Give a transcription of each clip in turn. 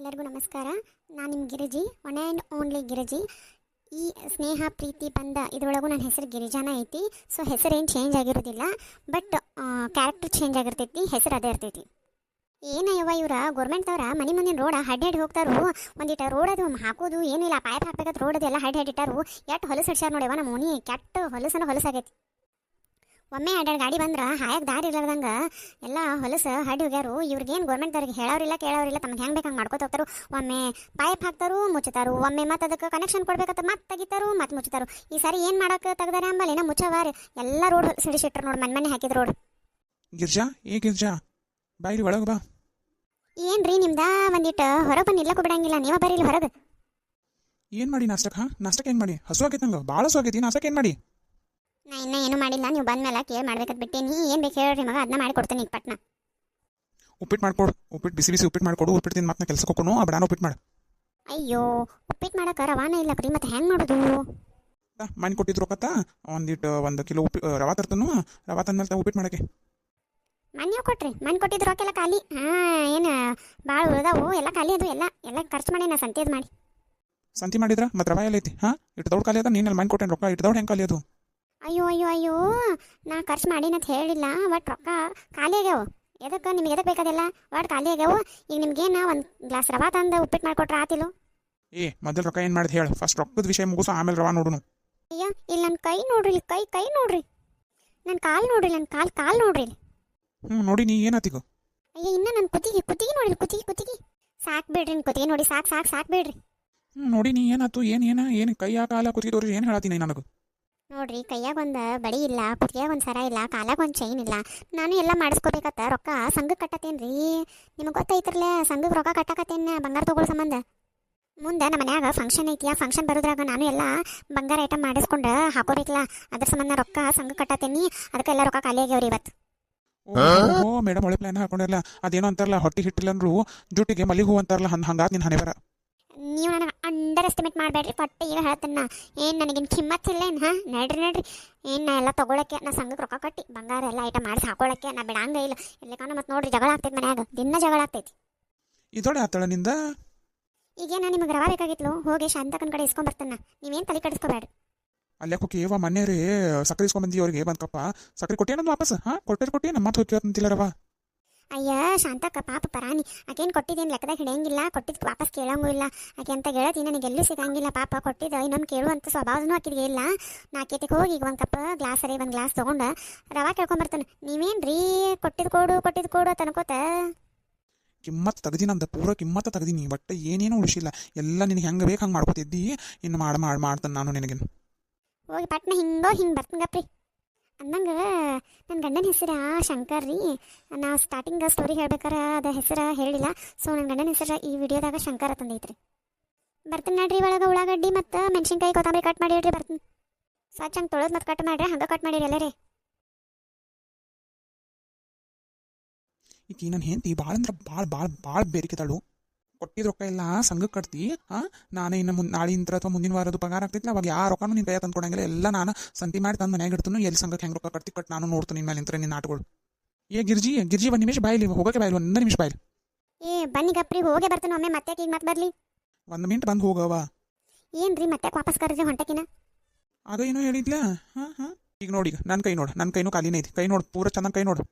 ಎಲ್ಲರಿಗೂ ನಮಸ್ಕಾರ. ನಾನು ನಿಮ್ಮ ಗಿರಿಜಿ, ಒನ್ ಆ್ಯಂಡ್ ಓನ್ಲಿ ಗಿರಿಜಿ. ಈ ಸ್ನೇಹ ಪ್ರೀತಿ ಬಂದ ಇದರೊಳಗೂ ನನ್ನ ಹೆಸರು ಗಿರಿಜಾನ ಐತಿ. ಸೊ ಹೆಸರೇನು ಚೇಂಜ್ ಆಗಿರೋದಿಲ್ಲ, ಬಟ್ ಕ್ಯಾರೆಕ್ಟರ್ ಚೇಂಜ್ ಆಗಿರ್ತೈತಿ, ಹೆಸರು ಅದೇ ಇರ್ತೈತಿ. ಏನಯ್ಯವ ಇವ್ರ ಗೌರ್ಮೆಂಟ್ದವ್ರ ಮನೆ ಮುಂದಿನ ರೋಡ್ ಹಡ್ಡಿ ಹೋಗ್ತಾರು. ಒಂದಿಟ್ಟು ರೋಡ್ ಅದು ಹಾಕೋದು ಏನಿಲ್ಲ, ಪೈಪ್ ಹಾಕ್ಬೇಕಾದ್ರೆ ರೋಡ್ ಅದೆಲ್ಲ ಹಡ್ಡಿ ಇಟ್ಟಾರು. ಎಷ್ಟು ಹೊಲಸು ಹಿಡ್ಸ್ಯಾರ ನೋಡ್ಯವ ನಮ್ಮ ಓಣಿ, ಕೆಟ್ಟ ಹೊಲಸಾಗೈತಿ. ಒಮ್ಮೆ ಎರಡೆರಡು ಗಾಡಿ ಬಂದ್ರೆ ಹಾಯಕ್ಕೆ ದಾರಿ ಇರ್ಲಾರ್ದಂಗೆ ಎಲ್ಲ ಹೊಲಸು ಹಡ್ಡಿ ಹೋಗ್ಯಾರು. ಇವ್ರಿಗೇನು ಗೌರ್ಮೆಂಟ್ದವ್ರಿಗೆ ಹೇಳೋರಿಲ್ಲ ಕೇಳೋರಿಲ್ಲ, ತಮ್ಗೆ ಹೆಂಗೆ ಬೇಕು ಹಂಗೆ ಮಾಡ್ಕೋತ ಹೋಗ್ತಾರು. ಒಮ್ಮೆ ಪೈಪ್ ಹಾಕ್ತಾರು, ಮುಚ್ಚುತ್ತಾರು. ಒಮ್ಮೆ ಮತ್ತೆ ಅದಕ್ಕೆ ಕನೆಕ್ಷನ್ ಕೊಡ್ಬೇಕಂತ ಮತ್ತೆ ತೆಗಿತಾರು, ಮತ್ತೆ ಮುಚ್ಚುತ್ತಾರು. ಈ ಸಾರಿ ಏನು ಮಾಡೋಕೆ ತೆಗ್ದಾರೆ ಅಂಬಲ್ಲಿ ಏನೋ ಮುಚ್ಚವಾರಿ ಎಲ್ಲ ರೋಡ್ ಸಿಡಿಸಿಟ್ರು ನೋಡಿ, ಮನೆ ಹಾಕಿದ್ರು ರೋಡ್. ಗಿರ್ಜಾ ಗಿರ್ಜಾ ಬಾಯಿಲಿ ಒಳಗೆ ಬಾ. ಏನ್ರಿ ನಿಮ್ದ ಒಂದಿಟ್ಟು ಹೊರಗೆ ಬಂದು ನಿಲ್ಲಕ್ಕೂ ಬಿಡಂಗಿಲ್ಲ, ನೀವ ಬರ್ರಿ ಇಲ್ಲಿ ಹೊರಗೆ. ಏನು ಮಾಡಿ ನಾಷ್ಟಕ್ಕೆ ಏನು ಮಾಡಿ? ಹಸು ಆಗೈತೆ ನಂಗೆ, ಭಾಳ ಹಸು ಆಗೈತಿ. ನಾಷ್ಟಕ್ಕೆ ಏನು ಮಾಡಿ? ನಾ ಇನ್ನೂ ಏನು ಮಾಡಿಲ್ಲ, ನೀವು ಬಂದ ಮೇಲೆ ಕೇಳಿ ಮಾಡ್ಬೇಕಂತ ಬಿಟ್ಟೇನಿ. ಏನು ಬೇಕು ಹೇಳ್ರಿ ಮಗ, ಅದನ್ನ ಮಾಡಿ ಕೊಡ್ತೇನೆ ಈಗ ಪಟ್ನ. ಉಪ್ಪಿಟ್ಟು ಮಾಡ್ಕೊಡು, ಉಪ್ಪಿಟ್ಟು ಬಿಸಿ ಉಪ್ಪಿಟ್ಟು ಮಾಡ್ಕೊಡು. ಉಪ್ಪಿಟ್ಟು ತಿಂದು ಮತ್ತೆ ಕೆಲಸಕ್ಕೆ ಹೋಗೋನು, ಆ ಬಡಾನ ಉಪ್ಪಿಟ್ಟು ಮಾಡು. ಅಯ್ಯೋ, ಉಪ್ಪಿಟ್ಟು ಮಾಡೋಕೆ ರವಾನ ಇಲ್ಲ ಕರಿ, ಮತ್ತೆ ಹೆಂಗೆ ಮಾಡೋದು? ಮನೆ ಕೊಟ್ಟಿದ್ರು ರೊಕ್ಕತ್ತ ಒಂದು ಕಿಲೋ ರವಾ ತರ್ತನು. ರವಾ ತಂದ್ಮೇಲೆ ಉಪ್ಪಿಟ್ಟು ಮಾಡೋಕ್ಕೆ ಮನೆ ಕೊಟ್ರಿ, ಮನೆ ಕೊಟ್ಟಿದ್ದು ರೊಕ್ಕೆಲ್ಲ ಖಾಲಿ. ಏನು ಭಾಳ ಉಳ್ದಾವು, ಎಲ್ಲ ಖಾಲಿ ಅದು. ಎಲ್ಲ ಖರ್ಚು ಮಾಡಿ ನಾ ಸಂತೇದು ಮಾಡಿ ಸಂತಿ ಮಾಡಿದ್ರ ಮತ್ತೆ ರವಾ ಎಲ್ಲ ಐತಿ. ಇಟ್ಟು ದೌಡ್ ಖಾಲಿ ಅದ, ನೀನಲ್ಲಿ ಮನೆ ಕೊಟ್ಟೇನು ರೊಕ್ಕ? ಇಟ್ಟು ದೌಡ್ ಹೆಂಗೆ ಖಾಲಿ ಅದು? ಅಯ್ಯೋ ನಾ ಖರ್ಚು ಮಾಡಿನಂತ ಹೇಳಿಲ್ಲ, ಒಟ್ಟು ರೊಕ್ಕ ಖಾಲಿ ಆಗ್ಯಾವು. ನಿಮ್ಗೆ ಎದಕ್ಕೆ ಬೇಕಾದಿಲ್ಲ, ಒಟ್ಟು ಖಾಲಿ ಆಗ್ಯಾವು. ಈಗ ನಿಮ್ಗೇನು ಒಂದು ಗ್ಲಾಸ್ ರವಾ ತಂದು ಉಪ್ಪಿಟ್ಟು ಮಾಡಿಕೊಟ್ರೆ ಆತಿಲ್ಲ? ಮೊದಲು ರೊಕ್ಕ ಏನು ಮಾಡಿದ್ ಹೇಳು, ಫಸ್ಟ್ ರೊಕ್ಕದ ವಿಷಯ ಮುಗಿಸು, ಆಮೇಲೆ ರವಾ ನೋಡುನು. ಅಯ್ಯೋ, ಇಲ್ಲಿ ನನ್ನ ಕೈ ನೋಡ್ರಿ, ಇಲ್ಲಿ ಕೈ ನೋಡ್ರಿ, ನನ್ನ ಕಾಲು ನೋಡ್ರಿ, ನನ್ನ ಕಾಲು ನೋಡ್ರಿ. ನೋಡಿ ನೀ ಏನಾತಿಗೋ? ಅಯ್ಯೋ, ಇನ್ನು ನನ್ನ ಕುತ್ತಿಗೆ ನೋಡ್ರಿ, ಕುತ್ತಿಗೆ ಸಾಕು ಬಿಡ್ರಿ. ಕುತ್ತಿಗೆ ನೋಡಿ, ಸಾಕು ಬಿಡ್ರಿ. ನೋಡಿ ನೀ ಏನಾತು? ಏನು ಕೈಯ ಕಾಲ ಕುತ್ತಿಗೆ ತೋರಿ ಏನು ಹೇಳತ್ತೀನಿ ನನಗೆ? ನೋಡ್ರಿ, ಕೈಯಾಗ ಒಂದು ಬಡಿ ಇಲ್ಲ, ಕುತ್ತಿಗೆಯಾಗ ಒಂದು ಸರ ಇಲ್ಲ, ಕಾಲಾಗ ಒಂದು ಚೈನ್ ಇಲ್ಲ. ನಾನು ಎಲ್ಲ ಮಾಡಿಸ್ಕೋಬೇಕತ್ತ ರೊಕ್ಕ ಸಂಘಕ್ಕೆ ಕಟ್ಟತ್ತೇನೆ ರೀ. ನಿಮಗೆ ಗೊತ್ತೈತ್ರಲ್ಲ, ಸಂಘಕ್ಕೆ ರೊಕ್ಕ ಕಟ್ಟಕತ್ತೇನೆ ಬಂಗಾರ ತಗೊಳ್ಳೋ ಸಂಬಂಧ. ಮುಂದೆ ನಮ್ಮ ಮನ್ಯಾಗ ಫಂಕ್ಷನ್ ಐತಿ, ಆ ಫಂಕ್ಷನ್ ಬರೋದ್ರಾಗ ನಾನು ಎಲ್ಲ ಬಂಗಾರ ಐಟಮ್ ಮಾಡಿಸ್ಕೊಂಡು ಹಾಕೋಬೇಕಲ್ಲ, ಅದ್ರ ಸಂಬಂಧ ರೊಕ್ಕ ಸಂಘಕ್ಕೆ ಕಟ್ಟತ್ತೇನಿ. ಅದಕ್ಕೆಲ್ಲ ರೊಕ್ಕ ಖಾಲಿ ಆಗ್ಯಾವ್ರಿ ಇವತ್ತು. ಓ ಮೇಡಮ್, ಒಳ್ಳೆ ಪ್ಲಾನ್ ಹಾಕೊಂಡಿರಲ್ಲ. ಅದೇನೋ ಅಂತಾರಲ್ಲ, ಹೊಟ್ಟಿ ಹಿಟ್ಟಿಲ್ಲ ಅಂದ್ರು ಜುಟ್ಟಿಗೆ ಮಲ್ಲಿಗೆ ಹೂ ಅಂತಾರಲ್ಲ, ಹಂಗಾತ್ ನಿನ್ನ ಹಣೆ ಬರ. ನೀವು ನನಗೆ ಅಂಡರ್ ಎಸ್ಟಿಮೇಟ್ ಮಾಡಬೇಡ್ರಿ. ಪಟ್ಟೆ ಈಗ ಹೇಳ್ತೇನೆ, ಏನು ನನಗೇನು ಕಿಮ್ಮತ್ತಿಲ್ಲ ಏನು? ನಡ್ರಿ ಏನು ನಾ ಎಲ್ಲ ತೊಗೊಳಕ್ಕೆ, ನಾ ಸಂಘಕ್ಕೆ ರೊಕ್ಕ ಕಟ್ಟಿ ಬಂಗಾರ ಎಲ್ಲ ಐಟಮ್ ಮಾಡಿಸಿ ಹಾಕೊಳ್ಳೋಕ್ಕೆ ನಾ ಬಿಡಂಗ ಇಲ್ಲ. ಇಲ್ಲಕಂದ್ರೆ ಮತ್ತೆ ನೋಡ್ರಿ ಜಗಳ ಆಗ್ತೈತಿ ಮನ್ಯಾಗ, ದಿನ ಜಗಳ ಆಗ್ತೈತಿ. ಇದೊಡೆ ಆತಳ ನಿಂದ. ಈಗೇನು ನಿಮಗೆ ರವಾ ಬೇಕಾಗಿತ್ತು, ಹೋಗಿ ಶಾಂತಕನ ಕಡೆ ಇಸ್ಕೊಂಬರ್ತೇನೆ. ನೀವೇನು ತಲೆ ಕೆಡಿಸ್ಕೋಬೇಡ್ರಿ. ಅಲ್ಲೇ ಹೋಗಿ ಮೊನ್ನೆ ರೀ ಸಕ್ಕರೆ ಇಸ್ಕೊಂಬಂದಿ ಅವ್ರಿಗೆ ಬಂದ್ಕಪ್ಪ. ಸಕ್ಕರೆ ಕೊಟ್ಟೇನದು ವಾಪಸ್? ಕೊಟ್ಟೆ ನಮ್ಮ ಮತ್ತೆ ಹೋಗ್ತಿಲ್ಲ ರವಾ. ಅಯ್ಯ ಶಾಂತಕ್ಕ ಪಾಪ ಪರಾಣಿ, ಆಕೇನು ಕೊಟ್ಟಿದ್ದೇನು ಲೆಕ್ಕದಾಗ ಹಿಡಿಯಂಗಿಲ್ಲ, ಕೊಟ್ಟಿದ್ದು ವಾಪಸ್ ಕೇಳಂಗೂ ಇಲ್ಲ. ಆಕೆ ಅಂತ ಗೆಳತಿ ನನಗೆ ಎಲ್ಲೂ ಸಿಗಂಗಿಲ್ಲ. ಪಾಪ ಕೊಟ್ಟಿದ್ದು ಇನ್ನೊಂದು ಕೇಳುವಂಥ ಸ್ವಭಾವನೂ ಆಕಿಗೆ ಇಲ್ಲ. ನಾ ಆಕೆತಿಗೆ ಹೋಗಿ ಈಗ ಒಂದು ಕಪ್ ಗ್ಲಾಸರಿ ಒಂದು ಗ್ಲಾಸ್ ತೊಗೊಂಡು ರವಾ ಕೇಳ್ಕೊಂಬರ್ತಾನೆ. ನೀವೇನು ರೀ ಕೊಟ್ಟಿದ್ದು ಕೊಡು ತನ್ಕೋತ ಕಿಮ್ಮತ್ತು ತೆಗ್ದಿನ ಅಂದ, ಪೂರ ಕಿಮ್ಮತ್ತ ತೆಗ್ದೀನಿ. ಬಟ್ ಏನೇನು ಉಳಿಸಿಲ್ಲ, ಎಲ್ಲ ನಿನಗೆ ಹೆಂಗೆ ಬೇಕು ಹಂಗೆ ಮಾಡ್ಕೋತಿದ್ದಿ. ಇನ್ನು ಮಾಡ್ತಾನೆ ನಾನು ನಿನಗೇನು. ಹೋಗಿ ಪಟ್ನ ಹಿಂಗೆ ಬರ್ತೀನಪ್ರಿ. ಅಂದಂಗೆ ನನ್ನ ಗಂಡನ ಹೆಸರು ಶಂಕರ್ ರೀ. ನಾ ಸ್ಟಾರ್ಟಿಂಗ್ ಸ್ಟೋರಿ ಹೇಳ್ಬೇಕಾರೆ ಅದು ಹೆಸರು ಹೇಳಿಲ್ಲ. ಸೊ ನನ್ನ ಗಂಡನ ಹೆಸರು ಈ ವಿಡಿಯೋದಾಗ ಶಂಕರ್ ತಂದೈತ್ರಿ. ಬರ್ತೀನಿ ನಡ್ರಿ, ಒಳಗೆ ಉಳ್ಳಾಗಡ್ಡಿ ಮತ್ತು ಮೆಣಸಿನ್ಕಾಯಿ ಕೊತ್ತಂಬರಿ ಕಟ್ ಮಾಡಿ ಹೇಳ್ರಿ. ಬರ್ತೀನಿ ಸ್ವಚ್ಛ ಹಂಗೆ ತೊಳೆದು ಮತ್ತು ಕಟ್ ಮಾಡಿರಿ, ಹಂಗೆ ಕಟ್ ಮಾಡಿರಿ ಎಲ್ಲರೇ. ಈಗ ನನ್ನ ಹೆಂಡತಿ ಭಾಳ ಅಂದ್ರೆ ಭಾಳ ಬೇರಿಕೆತಾಳು. ಕೊಟ್ಟಿದ್ದು ರೊಕ್ಕ ಎಲ್ಲ ಸಂಘಕ್ಕೆ ಕಟ್ತಿ. ನಾನೇ ಇನ್ನು ನಾಳಿಂದ ಅಥವಾ ಮುಂದಿನ ವಾರದ್ದು ಪಗಾರ ಆಗ್ತೈತಿಲ್ಲ, ಅವಾಗ ಯಾವ ರೊಕ್ಕನೂ ನಿನ್ನ ಕೈ ತಂದ್ಕೊಡಂಗಿಲ್ಲ. ಎಲ್ಲ ನಾನು ಸಂತಿ ಮಾಡಿ ತಂದು ಮನ್ಯಾಗ ಇಡ್ತಾನು. ಎಲ್ಲಿ ಸಂಘಕ್ಕೆ ಹೆಂಗೆ ರೊಕ್ಕ ಕಟ್ಟಿ ನಾನು ನೋಡ್ತೀನಿ ನಿಮ್ಮ ಮೇಲೆ ನಿಂತ್ರೆ ನಿನ್ನ ಆಟಗಳು. ಗಿರ್ಜಿ ಒಂದು ನಿಮಿಷ ಬಾಯಿಲಿ, ಹೋಗೋಕೆ ಬಾಯಿಲಿ, 1 ನಿಮಿಷ ಬಾಯಿಲಿ. ಬನ್ನಿ ಗಪ್ರಿ, ಹೋಗೇ ಬರ್ತಾನೆ ಒಮ್ಮೆ. ಮತ್ತೆ ಈಗ ಮತ್ತೆ ಬರಲಿ, 1 ಮಿನಿಟ್ ಬಂದು ಹೋಗವ. ಏನು ರೀ ಮತ್ತೆ ವಾಪಸ್ ಕರೆದ್ರಿ ಹೊಂಟಕಿನ? ಆಗ ಏನೋ ಹೇಳಿದ್ಲ. ಈಗ ನೋಡಿ, ನನ್ನ ಕೈ ನೋಡು, ನನ್ನ ಕೈನೂ ಖಾಲಿನೇ ಐತಿ. ಕೈ ನೋಡು, ಪೂರ ಚೆನ್ನಾಗಿ ಕೈ ನೋಡು.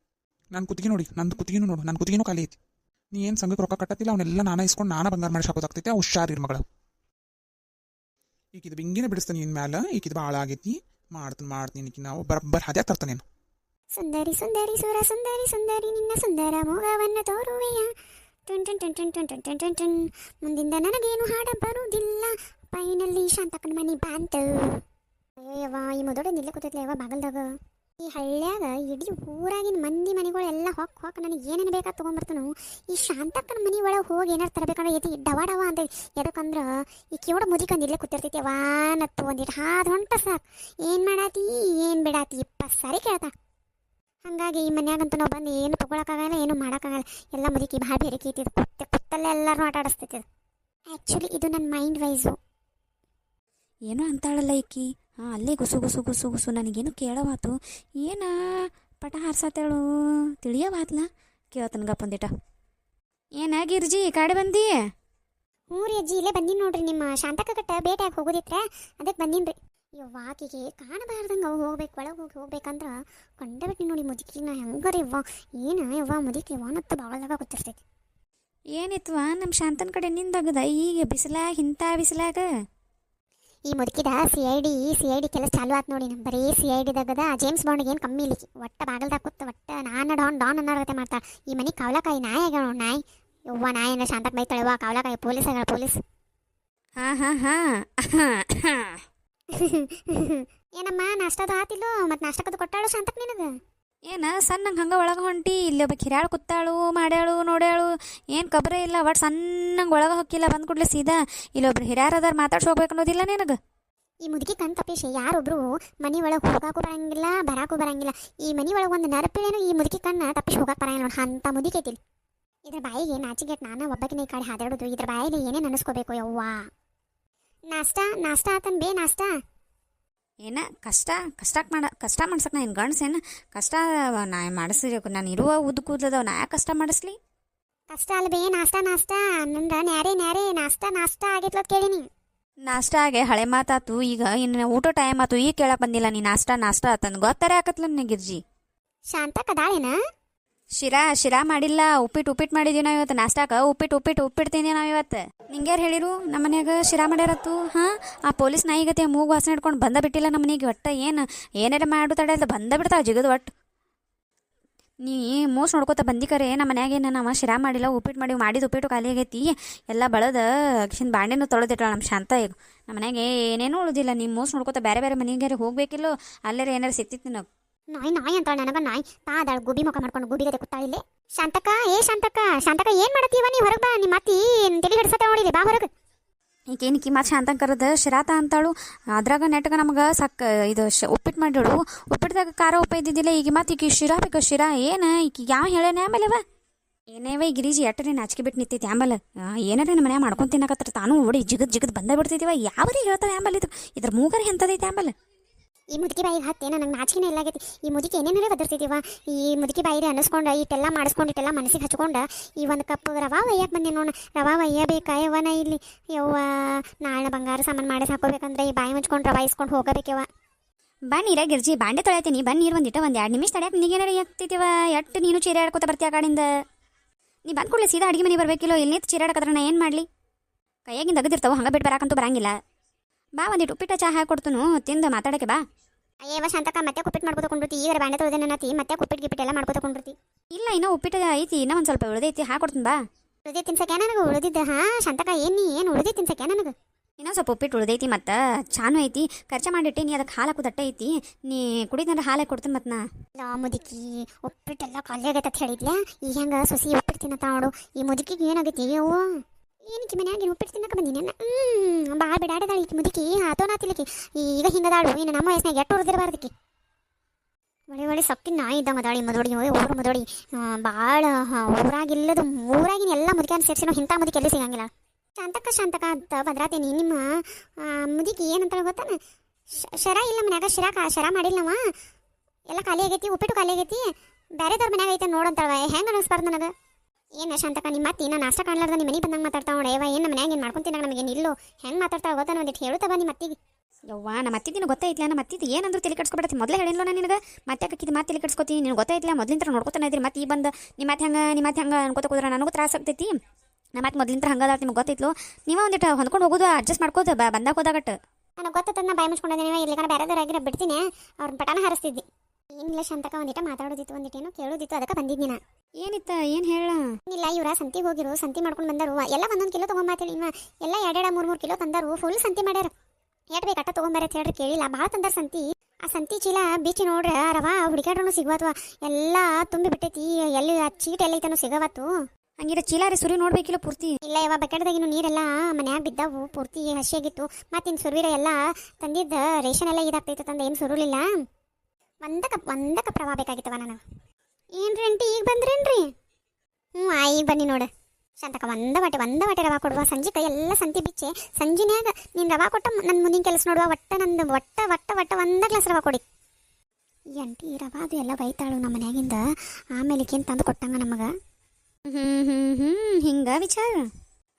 ನನ್ನ ಕುತ್ತಿಗೆ ನೋಡಿ, ನನ್ನ ಕುತ್ತಿಗೆನೂ ನೋಡು, ನನ್ನ ಕುತ್ತಿಗೆನೂ ಖಾಲಿ ಐತಿ. ನೀ ಏನು ಸಂಘಕ್ಕೆ ರೊಕ್ಕ ಕಟ್ಟತ್ತಿಲ್ಲ, ಅವನ್ನೆಲ್ಲ ನಾನೇ ಇಸ್ಕೊಂಡು ನಾನೇ ಬಂಗಾರ ಮಾಡಿ ಹಾಕೋದಾಗ್ತೈತೆ. ಹುಷಾರಿರ್ ಮಗಳು. ಈಗ ಇದು ಹಿಂಗಿನ ಬಿಡಿಸ್ತಾನೆ ನಿನ್ನ ಮ್ಯಾಲ. ಈಗ ಇದು ಭಾಳ ಆಗೈತಿ. ಮಾಡ್ತೀನಿ ನಾವು ಬರಬ್ಬರ್ ಹದ್ಯಾಗ ತರ್ತಾನೆ. ಸುಂದರಿ ಸುಂದರಿ ಸುರ ಸುಂದರಿ ಸುಂದರಿ ನಿನ್ನ ಸುಂದರ ಮೋಗವನ್ನು ತೋರುವೆಯ ಟುನ್ ಟುನ್ ಟುನ್ ಟುನ್ ಟುನ್ ಟುನ್ ಟುನ್ ಟುನ್. ಮುಂದಿಂದ ನನಗೇನು ಹಾಡ ಬರುವುದಿಲ್ಲ, ಪೈನಲ್ಲಿ ಶಾಂತಕನ ಮನಿ ಬ್ಯಾಂತು. ಅಯ್ಯವ್ವ, ಈ ಮುದೋಡೆ ನಿಲ್ಲೆ ಕೂತೈತ್ಲೆ ಯವ್ವ ಬಾಗಲ್ದಾಗ. ಈ ಹಳ್ಳ್ಯಾಗ ಇಡೀ ಊರಾಗಿನ ಮಂದಿ ಮನೆಗಳೆಲ್ಲ ಹೊಕ್ಕ ನನಗೆ ಏನೇನು ಬೇಕಾದ ತೊಗೊಂಬರ್ತಾನು. ಈ ಶಾಂತಕ್ಕನ ಮನೆ ಒಳಗೆ ಹೋಗಿ ಏನಾರು ತರಬೇಕಂದ್ರೆ ಎದಿ ಡವ ಅಂತ. ಎದಕ್ಕಂದ್ರೆ ಈ ಕಿವಡ ಮುದಿಕಂದು ಇಲ್ಲೇ ಕೂತಿರ್ತೈತಿ. ನತ್ತು ಒಂದಿಟ್ಟು ಹಾದು ಹೊಂಟ ಸಾಕು, ಏನು ಮಾಡಾತಿ ಏನು ಬಿಡಾತಿ 20 ಸಾರಿ ಕೇಳ್ತಾ. ಹಾಗಾಗಿ ಈ ಮನ್ಯಾಗಂತೂ ನಾವು ಬಂದು ಏನು ತೊಗೊಳಕ್ಕಾಗಲ್ಲ, ಏನು ಮಾಡೋಕ್ಕಾಗಲ್ಲ. ಎಲ್ಲ ಮುದುಕಿ ಭಾಳ ಬೇರೆ ಐತಿ. ಕುತ್ತಲ್ಲೇ ಎಲ್ಲರೂ ಆಟ ಆಡಿಸ್ತೈತಿ. ಆ್ಯಕ್ಚುಲಿ ಇದು ನನ್ನ ಮೈಂಡ್ ವೈಸು. ಏನೋ ಅಂತಾಳಲ್ಲ ಈಕಿ. ಅಲ್ಲೇ ಗುಸು ನನಗೇನು ಕೇಳವಾತು. ಏನ ಪಟ ಹಾರ್ಸತ್ತೇಳು ತಿಳಿಯವಾತ್ಲ. ಕೇಳ್ತನಗಪ್ಪ ಒಂದಿಟ. ಏನ ಗಿರ್ಜಿ ಕಾಡೆ ಬಂದಿ? ಹ್ಞೂ ರೀ ಅಜ್ಜಿ ಇಲ್ಲೇ ಬಂದೀನಿ ನೋಡ್ರಿ ನಿಮ್ಮ ಶಾಂತಕ್ಕ ಕಟ್ಟ ಭೇಟಿಯಾಗಿ ಹೋಗೋದಿತ್ರ ಅದಕ್ಕೆ ಬಂದೀನಿ ರೀ ಯವ್ವ ಆಕಿಗೆ ಕಾಣಬಾರ್ದಂಗೆ ಅವು ಹೋಗ್ಬೇಕು ಒಳಗೆ ಹೋಗ್ಬೇಕಂದ್ರೆ ಕಂಡಬಿಟ್ಟು ನೋಡಿ ಮುದುಕಿ ನಾ ಹೆಂಗಾರ ಯವ್ವ ಏನು ಯವ್ವ ಮುದುಕಿ ಅವನತ್ತು ಬಾಗಲ್ದಾಗ ಗೊತ್ತಿರ್ತೈತಿ ಏನಿತ್ವಾ ನಮ್ಮ ಶಾಂತನ ಕಡೆ ನಿಂದಾಗದ ಈಗ ಬಿಸಿಲಾಗ ಇಂಥ ಬಿಸಿಲಾಗ ಈ ಮುದುಕಿದ ಸಿ ಐ ಡಿ ಕೆಲಸ ಚಾಲು ಆತ್ ನೋಡಿ ನಮ್ಮ ಬರೀ CID ದಾಗದ ಜೇಮ್ಸ್ ಬಾಂಡ್ಗೆ ಏನು ಕಮ್ಮಿ ಇಲ್ಲಿ ಒಟ್ಟ ಬಾಗಲ್ದಾಗ ಕೂತ್ ಒಟ್ಟ ನಾನು ಡಾನ್ ಅನ್ನೋರಗತೆ ಮಾಡ್ತಾಳೆ ಈ ಮನೆ ಕಾವಲಕಾಯಿ ನಾಯಿ ಆಗ್ಯಾವ ನೋಡಿ ನಾಯಿ ಯವ್ವ ನಾಯಿ ಅಂದ್ರೆ ಶಾಂತಕ್ಕೆ ಬೈತಾಳೆವ ಕಾವಲಕಾಯಿ ಪೊಲೀಸ್ ಆಗ್ಯಾಳ ಪೊಲೀಸ್ ಹಾಂ ಏನಮ್ಮ ನಾಷ್ಟದ ಆತಿಲ್ಲೋ ಮತ್ತು ನಾಷ್ಟಕ್ಕದು ಕೊಟ್ಟಾಳು ಶಾಂತಕ್ಕೆ ನಿನಗೆ ಏನ ಸಣ್ಣಂಗೆ ಹಂಗೆ ಒಳಗೆ ಹೊಂಟಿ ಇಲ್ಲಿ ಒಬ್ಬ ಕಿರ್ಯಾಳು ಕೂತಾಳು ಮಾಡ್ಯಾಳು ನೋಡ್ಯಾಳು ಏನು ಕಬ್ರೇ ಇಲ್ಲ ಒಟ್ಟು ಸಣ್ಣಂಗೆ ಒಳಗೆ ಹೊಕ್ಕಿಲ್ಲ ಬಂದು ಕೂಡಲೇ ಸೀದಾ ಇಲ್ಲೊಬ್ರು ಹಿರಿಯರದಾರ ಮಾತಾಡ್ಸಿ ಹೋಗ್ಬೇಕು ಅನ್ನೋದಿಲ್ಲ ನಿನಗೆ ಈ ಮುದುಕಿ ಕಣ್ ತಪ್ಪಿಸಿ ಯಾರೊಬ್ರು ಮನೆ ಒಳಗೆ ಹೋಗಾಕು ಬರಂಗಿಲ್ಲ ಬರಾಕು ಬರಂಗಿಲ್ಲ ಈ ಮನೆ ಒಳಗೆ ಒಂದು ನರಪಿಳೇನು ಈ ಮುದುಕಿ ಕಣ್ಣ ತಪ್ಪಿಸಿ ಹೋಗಕ್ಕೆ ಬರಂಗಿಲ್ಲ ನೋಡಿ ಅಂಥ ಮುದುಕಿ ಐತಿಲ್ಲ ಇದ್ರ ಬಾಯಿಗೆ ನಾಚಿಗೆಟ್ ನಾನು ಒಬ್ಬಕಿನ ಈ ಕಡೆ ಹಾದಾಡೋದು ಇದ್ರ ಬಾಯಿಗೆ ಏನೇನು ಅನಿಸ್ಕೋಬೇಕು ಯವ್ವ ನಾಷ್ಟ ಆತನ್ ಬೇ ನಾಷ್ಟ ಏನ ಕಷ್ಟ ಮಾಡ್ಸಕ್ಕೆ ನಾ ಏನು ಗಂಡ್ಸೇನು ಕಷ್ಟ ನಾ ಮಾಡಿಸ್ಬೇಕು ನಾನು ಇರುವ ಉದ್ದು ಕೂದಲದವ ನಾ ಯಾಕೆ ಕಷ್ಟ ಮಾಡಿಸ್ಲಿ ಕಷ್ಟ ಅಲ್ಲ ಬೇ ನಾಷ್ಟ ನಂದ ನ್ಯಾರೆ ನಾಷ್ಟ ಆಗೈತ್ಲ ಕೇಳಿನಿ ನಾಷ್ಟ ಆಗಿ ಹಳೆ ಮಾತಾತು ಈಗ ಇನ್ನು ಊಟ ಟೈಮ್ ಆತು ಈಗ ಕೇಳಕ್ಕೆ ಬಂದಿಲ್ಲ ನೀ ನಾಷ್ಟ ಆತಂದು ಗೊತ್ತಾರೆ ಆಕತ್ಲ ಗಿರ್ಜಿ ಶಾಂತ ಕದಾಳೇನ ಶಿರಾ ಮಾಡಿಲ್ಲ ಉಪ್ಪಿಟ್ಟು ಮಾಡಿದೀವಿ ನಾವು ಇವತ್ತು ನಾಷ್ಟಾಕ ಉಪ್ಪಿಟ್ಟು ತಿಂದೀವಿ ನಾವು ಇವತ್ತು ನಿಂಗ್ಯಾರು ಹೇಳಿರು ನಮ್ಮ ಮನ್ಯಾಗ ಶಿರಾ ಮಾಡ್ಯಾರತ್ತು ಹಾಂ ಆ ಪೊಲೀಸ್ ನಾಯಿಗತೆ ಮೂಗು ವಾಸನೆ ಹಿಡ್ಕೊಂಡು ಬಂದ ಬಿಟ್ಟಿಲ್ಲ ನಮ್ಮ ಮನೆಗೆ ಒಟ್ಟು ಏನಾರ ಮಾಡು ತಡೆ ಅಂತ ಬಂದ ಬಿಡ್ತಾವ ಜಿಗದು ಒಟ್ಟು ನೀ ಮೋಸ ನೋಡ್ಕೋತ ಬಂದಿಕರೆ ನಮ್ಮ ಮನ್ಯಾಗೇನು ನಾವು ಶಿರಾ ಮಾಡಿಲ್ಲ ಉಪ್ಪಿಟ್ಟು ಮಾಡಿದ್ದು ಉಪ್ಪಿಟ್ಟು ಖಾಲಿ ಆಗೈತಿ ಎಲ್ಲ ಬಳದ ಕಿಶನ್ ಬಾಂಡೆನೂ ತೊಳೆದಿಟ್ಟಾಳ ನಮ್ಮ ಶಾಂತ ಈಗ ನಮ್ಮ ಮನ್ಯಾಗೆ ಏನೇನೂ ಉಳಿದಿಲ್ಲ ನೀವು ಮೋಸ ನೋಡ್ಕೋತ ಬೇರೆ ಮನೆಗಾರ ಹೋಗ್ಬೇಕಿಲ್ಲೋ ಅಲ್ಲೇ ಏನಾರು ಸಿಕ್ತಿತ್ತು ನಾವು ನಾಯಿ ಅಂತ ನನಗ ನಾಯಿ ತಾದಾಳ ಗುಬಿ ಮುಖ ಮಾಡ್ಕೊಂಡು ಗುಬಿಗದೆ ಕೂತಾಳಿಲ್ಲಿ ಶಾಂತಕ ಏನ್ ಮಾಡತ್ತೀವ ನೀ ಹೊರಗೆ ಬಾ ನಿಮ್ಮ ಅತ್ತಿ ತಲೆ ಹಿಡ್ಸತ್ತ ನೋಡಿಲಿ ಬಾ ಹೊರಗೆ ಈಕೇನಿಕ್ಕಿ ಮತ್ತೆ ಶಾಂತ ಕರೆದ ಶಿರಾತ ಅಂತಾಳು ಅದ್ರಾಗ ನೆಟ್ಗ ನಮ್ಗೆ ಇದು ಉಪ್ಪಿಟ್ಟು ಮಾಡಿಡು ಉಪ್ಪಿಟ್ಟದಾಗ ಖಾರ ಉಪ್ಪು ಇದ್ದಿದ್ದಿಲ್ಲ ಈಗ ಮತ್ತೆ ಈಗ ಶಿರಾ ಬೇಕು ಶಿರಾ ಏನು ಈಗ ಯಾವ ಹೇಳೇನೆ ಆಮೇಲೆ ಏನೇವ ಈ ಗಿರಿಜಿ ಎಟ್ಟರೆ ನಾಚಿಕೆ ಬಿಟ್ಟು ನಿಂತೈತಿ ಆಮೇಲೆ ಏನಾರ ನಮ್ಮ ಮನ್ಯಾಗ ಮಾಡ್ಕೊಂಡು ತಿನ್ನಕತ್ರ ತಾನು ಓಡಿ ಜಿಗದ್ ಬಂದ ಬಿಡ್ತೈತಿವ ಯಾವ್ರಿ ಹೇಳ್ತಾವೆ ಆಮೇಲೆ ಇದ್ರ ಮೂಗರಿ ಎಂತದೈತಿ ಆಮೇಲೆ ಈ ಮುದುಕಿ ಬಾಯಿಗೆ ಹತ್ತೇನ ನಂಗೆ ನಾಚಿಕೆನೇ ಇಲ್ಲ ಆಗೈತಿ ಈ ಮುದುಕಿ ಏನೇನೇ ಬದರ್ತಿದ್ದೀವ ಈ ಮುದುಕಿ ಬಾಯಿಗೆ ಅನ್ನಿಸ್ಕೊಂಡು ಇಟ್ಟೆಲ್ಲ ಮಾಡಿಸ್ಕೊಂಡು ಇಟ್ಟೆಲ್ಲ ಮನಸ್ಸಿಗೆ ಹಚ್ಕೊಂಡು ಈ ಒಂದು ಕಪ್ ರವಾ ಒಯ್ಯಕ್ಕೆ ಬಂದೆ ನೋಡ ರವಾ ಒಯ್ಯಬೇಕಾ ಯವ್ವನ ಇಲ್ಲಿ ಯವ್ವ ನಾಳೆ ಬಂಗಾರ ಸಾಮಾನು ಮಾಡಿ ಹಾಕೋಬೇಕಂದ್ರೆ ಈ ಬಾಯಿ ಮುಚ್ಕೊಂಡು ರವಾ ಇಸ್ಕೊಂಡು ಹೋಗಬೇಕವ್ವ ಬಾ ನೀರ ಗಿರ್ಜಿ ಬಾಂಡೆ ತೊಳೆತೀನಿ ಬನ್ನಿ ನೀರು ಒಂದು 2 ನಿಮಿಷ ತಡೆಯಕ್ಕೆ ನಿಗೇನಾರ ಎತ್ತಿತೀವ ಎಟ್ಟು ನೀನು ಚೀರೆ ಆಡ್ಕೋತ ಬರ್ತೀಯ ಆ ಕಡೆಯಿಂದ ನೀ ಬಂದು ಕೂಡಲೇ ಸೀದಾ ಅಡುಗೆ ಮನೆ ಬರಬೇಕಿಲ್ಲೋ ಇಲ್ಲಿ ಚೀರಾಡಕತ್ರ ನಾ ಏನು ಮಾಡಲಿ ಕೈಯಾಗಿಂದ ತೆಗೆದಿರ್ತಾವೆ ಹಂಗೆ ಬಿಟ್ಟು ಬರಾಕಂತೂ ಬರಂಗಿಲ್ಲ ಬಾ ಒಂದಿಟ್ಟು ಉಪ್ಪಿಟ್ಟು ಚಹಾ ಹಾಕೊಡ್ತನು ತಿಂದು ಮಾತಾಡೋಕೆ ಬಾ ಅಯ್ಯವ ಶಾಂತಕ ಮತ್ತೆ ಕುಪ್ಪಿಟ್ಟು ಮಾಡ್ಕೊತಕೊಂಡ್ಬಿಡ್ತಿ ಈಗ ಬಾಂಡೆ ತೊಳೆದೆ ನನ್ನತಿ ಮತ್ತೆ ಕುಪ್ಪಿಟ್ಟೆಲ್ಲ ಮಾಡ್ಕೊತಕೊಂಡ್ಬಿಡ್ತಿ ಇಲ್ಲ ಇನ್ನೂ ಉಪ್ಪಿಟ್ಟು ಐತಿ ಇನ್ನೂ ಒಂದು ಸ್ವಲ್ಪ ಉಳಿದೈತಿ ಹಾಕೊಡ್ತೀನಿ ಬಾ ಉಳಿದಿ ತಿನ್ಸಕ್ಕೆ ನನಗೆ ಉಳಿದಿದ್ದ ಶಾಂತಕ ಏನು ಉಳಿದಿ ತಿನ್ಸಕ್ಕೆ ನನಗೆ ಇನ್ನೂ ಸ್ವಲ್ಪ ಉಪ್ಪಿಟ್ಟು ಉಳಿದೈತಿ ಮತ್ತು ಚಾನು ಐತಿ ಖರ್ಚು ಮಾಡಿಟ್ಟು ನೀ ಅದಕ್ಕೆ ಹಾಲು ಹಾಕೋದಟ್ಟೆ ಐತಿ ನೀ ಕುಡಿದ್ರೆ ಹಾಲು ಹಾಕಿ ಕೊಡ್ತೀನಿ ಮತ್ತು ನಾ ಮುದುಕಿ ಉಪ್ಪಿಟ್ಟೆಲ್ಲ ಖಾಲಿ ಆಗೈತೆ ಅಂತ ಹೇಳಿದ್ಲ ಈ ಹೆಂಗೆ ಸೊಸಿ ಉಪ್ಪಿಟ್ಟು ತಿನ್ನತ್ತ ನೋಡು ಈ ಮುದುಕಿಗೆ ಏನಾಗೈತಿ ಅವ್ವ ಏನಕ್ಕೆ ಮನ್ಯಾಗ ಉಪ್ಪಿಟ್ಟು ತಿನ್ನಕ್ಕೆ ಬಂದಿನಿ ಭಾಳ ಬಿಡಾಡದಾಳ ಈಕಿ ಮುದುಕಿ ಆತೋನಾತಿಲಿಕ್ಕಿ ಈಗ ಹಿಂಗದಾಳು ಇನ್ನು ನಮ್ಮ ವಯಸ್ಸಿನಾಗ ಎಟ್ಟು ಉಳಿದಿರಬಾರ್ದಕ್ಕಿ ಒಳ್ಳೆ ಸೊಕ್ಕಿನ ನಾಯಿ ಇದ್ದಂಗೆ ಅದಾಳಿ ಮದೋಡಿ ಊರು ಮದೋಡಿ ಭಾಳ ಊರಾಗಿನ ಎಲ್ಲ ಮುದುಕಿಯನ್ನು ಸೇರಿಸಿನೋ ಇಂಥ ಮುದುಕಿ ಎಲ್ಲಿ ಸಿಗಂಗಿಲ್ಲ ಶಾಂತಕ ಅಂತ ಬದ್ರಾತೀನಿ ನಿಮ್ಮ ಮುದುಕಿ ಏನಂತ ಗೊತ್ತಾನ ಶರ ಇಲ್ಲ ಮನ್ಯಾಗ ಶರ ಮಾಡಿಲ್ಲವ ಎಲ್ಲ ಖಾಲಿ ಆಗೈತಿ ಉಪ್ಪಿಟ್ಟು ಖಾಲಿ ಆಗೈತಿ ಬೇರೆದವ್ರ ಮನ್ಯಾಗ ಐತೆ ನೋಡಂತಾಳ ಹೆಂಗೆ ಅನಿಸ್ಬಾರ್ದು ನನಗೆ ಏನು ಶಾಂತಕ ನಿಮ್ಮ ಅತ್ತಿ ನಾ ನಾಷ್ಟ ಕಾಣ್ಲಾರ್ದ ನಿಮ್ಮ ಮನೆ ಬಂದಂಗೆ ಮಾತಾಡ್ತಾವ ನೋಡ ಯವ್ವ ಏನು ನಮ್ಮ ಮನ್ಯಾಗ ಏನು ಮಾಡ್ಕೊಂತಿನಾಗ ನಮಗೇನು ಇಲ್ಲೋ ಹೆಂಗೆ ಮಾತಾಡ್ತಾವ ಗೊತ್ತಾನ ಒಂದಿಟ್ಟು ಹೇಳುತ್ತವ ನಿಮ್ಮ ಅತ್ತಿಗೆ ಯವ್ವ ನಮ್ಮ ಅತ್ತಿದಿನ ಗೊತ್ತಾಯ್ತಿಲ್ಲ ನಮ್ಮ ಅತ್ತಿದ್ದು ಏನಂದ್ರೂ ತಲೆ ಕೆಡ್ಸ್ಕೊಬಿಡತ್ತಿ ಮೊದಲೇ ಹೇಳಿಲ್ಲ ನಾನು ನಿನಗೆ ಮತ್ತೆ ಹಾಕಿದ್ದು ಮತ್ತೆ ತಲೆ ಕೆಡ್ಸ್ಕೊತೀನಿ ನಿನಗೆ ಗೊತ್ತಾಯ್ತಿಲ್ಲ ಮೊದಲಿಂದ ನೋಡ್ಕೊತಾನೆ ಇದ್ರಿ ಮತ್ತೆ ಈ ಬಂದು ನಿಮ್ಮ ಮತ್ತೆ ಹಂಗೆ ಅನ್ಕೋತ ಕೂದ್ರೆ ನನಗೂ ತ್ರಾಸ ಆಗ್ತೈತಿ ನಮ್ಮ ಮತ್ತೆ ಮೊದಲಿಂದ ಹಂಗದ ನಿಮ್ಗೆ ಗೊತ್ತಿತ್ತು ನೀವು ಒಂದಿಟ್ಟು ಹೊಂದ್ಕೊಂಡು ಹೋಗೋದು ಅಡ್ಜಸ್ಟ್ ಮಾಡ್ಕೋದು ಬಂದಾಗ ಹೋದಾಗಟ್ಟು ನನಗೆ ಗೊತ್ತದ ಬಾಯಿ ಮುಚ್ಕೊಂಡಿದ್ದೀನಿ ಇಲ್ಲಿ ಕಡೆ ಬೇರೆದವ್ರಾಗಿರ ಬಿಡ್ತೀನಿ ಅವ್ರ ಪಟಾನ ಹಾರಿಸ್ತಿದ್ದಿ ಏನಿಲ್ಲ ಶಾಂತಕ ಒಂದಿಟ ಮಾತಾಡೋದಿತ್ತು ಒಂದಿಟ್ಟೇನೋ ಕೇಳೋದಿತ್ತು ಅದಕ್ಕೆ ಬಂದಿದ್ದೀನಿ ನಾ ಏನಿತ್ತ ಏನು ಹೇಳ ಇಲ್ಲ ಇವ್ರ ಸಂತಿಗೆ ಹೋಗಿರು ಸಂತಿ ಮಾಡ್ಕೊಂಡು ಬಂದರು ಎಲ್ಲ 1 ಕಿಲೋ ತೊಗೊಂಬಾತಿಲ್ಲ ಇವ ಎಲ್ಲ 2-3 ಕಿಲೋ ತಂದರು ಫುಲ್ ಸಂತಿ ಮಾಡ್ಯಾರ ಎಟ್ ಬೇಕು ಅಟ್ಟ ತೊಗೊಂಬಾರ ಅಂತ ಹೇಳ್ರಿ ಕೇಳಿಲ್ಲ ಭಾಳ ತಂದಾರ ಸಂತಿ ಆ ಸಂತಿ ಚೀಲ ಬೀಚಿ ನೋಡ್ರಿ ರವಾ ಹುಡುಕಾಡ್ರೂ ಸಿಗವತ್ವ ಎಲ್ಲ ತುಂಬಿ ಬಿಟ್ಟೈತಿ ಎಲ್ಲಿ ಆ ಚೀಟ್ ಎಲ್ಲೈತನೋ ಸಿಗವತ್ತು ಹಂಗಿರ ಚೀಲಾರಿ ಸುರಿ ನೋಡ್ಬೇಕಿಲ್ಲ ಪೂರ್ತಿ ಇಲ್ಲ ಯಾವ ಬಕೆಟ್ದಾಗಿನ ನೀರೆಲ್ಲ ಮನ್ಯಾಗ ಬಿದ್ದಾವು ಪೂರ್ತಿ ಹಸಿಯಾಗಿತ್ತು ಮತ್ತಿನ್ನು ಸುರುವಿರ ಎಲ್ಲ ತಂದಿದ್ದ ರೇಷನ್ ಎಲ್ಲ ಇದಾಗ್ತೈತೆ ತಂದ ಏನು ಸುರುಲಿಲ್ಲ ಒಂದಕ್ಕೆ ಪ್ರಭಾವ ಬೇಕಾಗಿತ್ತವ ನನಗೆ ಏನ್ರಿ ಅಂಟಿ ಈಗ ಬಂದ್ರೇನ್ರಿ ಈಗ ಬನ್ನಿ ನೋಡು ಶಾಂತಕ ಒಂದ ಬಾಟೆ ರವಾ ಕೊಡುವ ಸಂಜೆ ಕೈ ಎಲ್ಲ ಸಂತಿ ಬಿಚ್ಚೆ ಸಂಜಿನ್ಯಾಗ ನೀನು ರವಾ ಕೊಟ್ಟ ನನ್ನ ಮುಂದಿನ ಕೆಲಸ ನೋಡುವ ಒಟ್ಟ ಒಂದ ಗ್ಲಾಸ್ ರವಾ ಕೊಡಿ ಈ ಅಂಟಿ ರವಾ ಅದು ಎಲ್ಲ ಬೈತಾಳು ನಮ್ಮ ಮನ್ಯಾಗಿಂದ ಆಮೇಲೆ ತಂದು ಕೊಟ್ಟಂಗ ನಮಗೆ ಹಿಂಗ ವಿಚಾರ